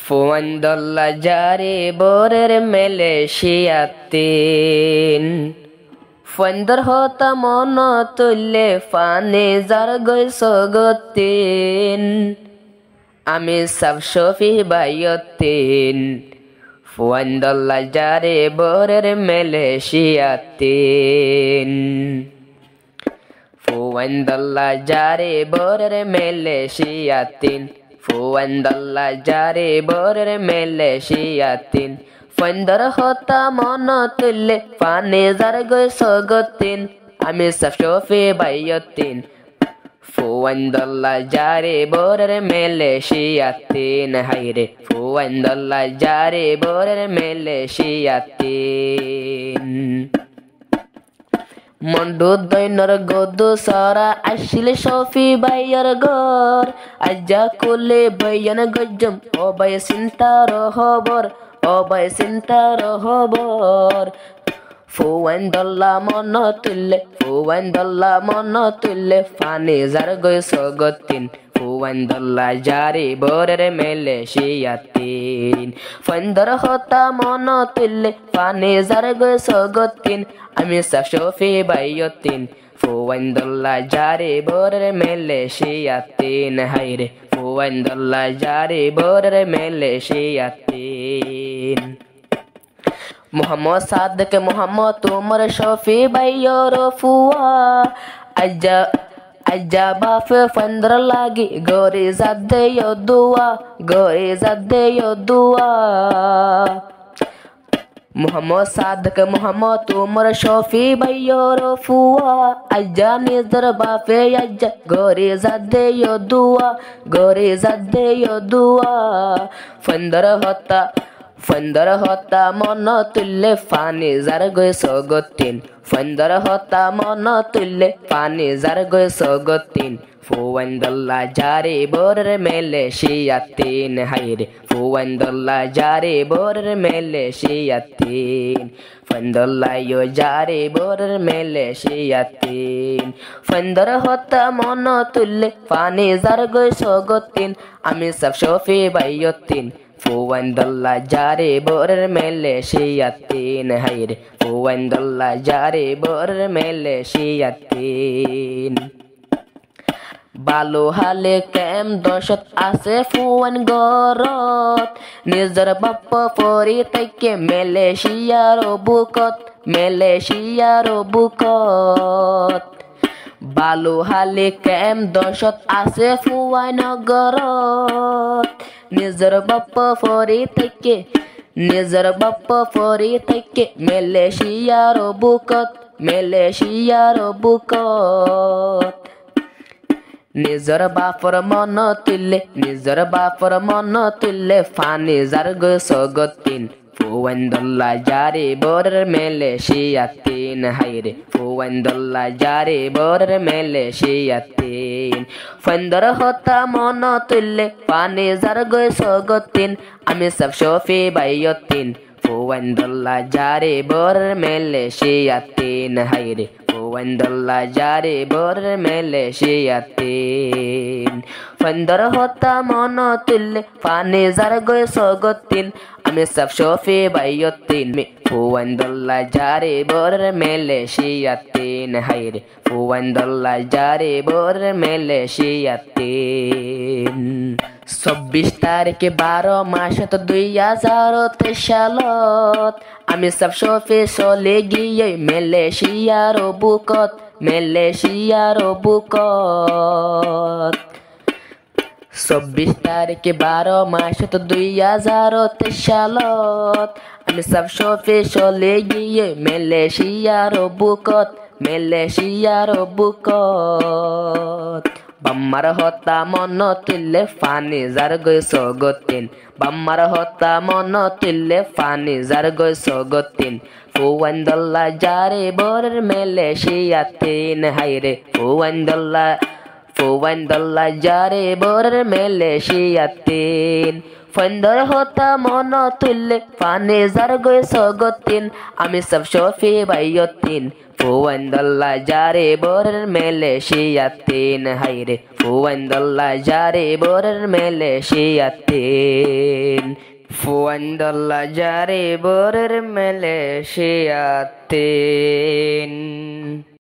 ফুয়ান্দল্লা জারে বোরের মেলেশিয়াতিন ফুয়ান্দর হতা মন তুল্লে ফানে যার গৈস গতিন আমি সব শফি বাইয়তিন ফুয়ান্দল্লা জারে বোরের মেলেশিয়াতিন ফুয়ান্দল্লা জারে বোরের মেলেশিয়াতিন ফুয়ান্দল্লা জারে বোরের মেলেশিয়াতিন ফুয়ান্দর হতা মন তুল্লে ফানে যার গৈস গতিন আমি সব শফি বাইয়তিন ফুয়ান্দল্লা জারে বোরের মেলেশিয়াতিন হাইরে ফুয়ান্দল্লা জারে বোরের মেলেশিয়াতিন মন্ডু দৈনর গদু সারা আসিলে শফি বাইয়ার গর আজ্জা কুলে বৈয়ন গজ্জম ও বাই সিন্তার হবর ও বাই সিন্তার হবর ফুয়ান্দল্লা মন তুল্লে ফানে যার গৈস গতিন ফুয়ান্দল্লা জারে বোরের মেলেশিয়াতিন ফুয়ান্দর হতা মন তুল্লে ফানে যার গৈস গতিন আমি সব শফি বাইয়তিন ফুয়ান্দল্লা জারে বোরের মেলেশিয়াতিন হাইরে ফুয়ান্দল্লা জারে বোরের মেলেশিয়াতিন মোহাম্মদ সাদেক মোহাম্মদ তোমার শফি বাইয়র ফুয়া আজ্জা বাফে ফন্দর লাগি গরে জাদে দুয়া মোহাম্মদ সাদেক মোহাম্মদ তোমার শফি বাইয়র ফুয়া আজ্জা নিজর বাফে আজ্জা গরে জাদে দুয়া ফন্দর হতা মন তুল্লে ফানে যার গৈস গতিন ফন্দর হতা মন তুল্লে ফানে যার গৈস গতিন ফুয়ান্দল্লা জারে বোরের মেলেশিয়াতিন হাইরে ফুয়ান্দল্লা জারে বোরের মেলেশিয়াতিন ফন্দল্লা ইয়ো জারে বোরের মেলেশিয়াতিন ফন্দর হতা মন তুল্লে ফানে যার গৈস গতিন আমি সব শফি বাইয়তিন ফুয়ান্দল্লা জারে বোরের মেলেশিয়াতিন হাইরে ফুয়ান্দল্লা জারে বোরের মেলেশিয়াতিন বালো হালে কেম দশত আছে ফুয়ান গরত নিজর বাপ পরি তাইকে মেলেশিয়ার বুকত বালো হালে কেম দশত আছে ফুয়ান গরত নিজর বাপ পরি তাইকে মেলেশিয়ার বুকত নিজর বাপর মন তুল্লে ফানে যার গৈস গতিন ফুয়ান্দল্লা জারে বোরের মেলেশিয়াতিন হাইরে ফুয়ান্দল্লা জারে বোরের মেলেশিয়াতিন ফন্দর হতা মন তুল্লে ফানে যার গৈস গতিন আমি সব শফি বাইয়তিন ফুয়ান্দল্লা জারে বোরের মেলেশিয়াতিন হাইরে ফুয়ান্দল্লা জারে বোরের মেলেশিয়াতিন ফন্দর হতা মন তুল্লে ফানে যার গৈস গতিন আমি সব শফি বাইয়তিন ফুয়ান্দল্লা জারে বোরের মেলেশিয়াতিন হাইরে ফুয়ান্দল্লা জারে বোরের মেলেশিয়াতিন 24 তারিখ 12 মাসত 2023 সালত আমি সব শফি চলে গিয়ে মেলেশিয়ার বুকত 24 তারিখ 12 মাসত 2023 সালত আমি সব শফি চলে গিয়ে মেলেশিয়ার বুকত বাম্মার হতা মন তুল্লে ফানে যার গৈস গতিন বাম্মার হতা মন তুল্লে ফানে যার গৈস গতিন ফুয়ান্দল্লা জারে বোরের মেলেশিয়াতিন হাইরে ফুয়াইন্দল্লা যারে বোরের মেলেশিয়াতিন ফন্দর হতা মন তুললে পানি যার গয়ে সগতিন আমি সব শফি বাইয়তিন ফুয়াইন্দল্লা যারে বোরের মেলেশিয়াতিন হাইরে ফুয়াইন্দল্লা যারে বোরের মেলেশিয়াতিন ফুয়াইন্দল্লা যারে বোরের মেলেশিয়াতিন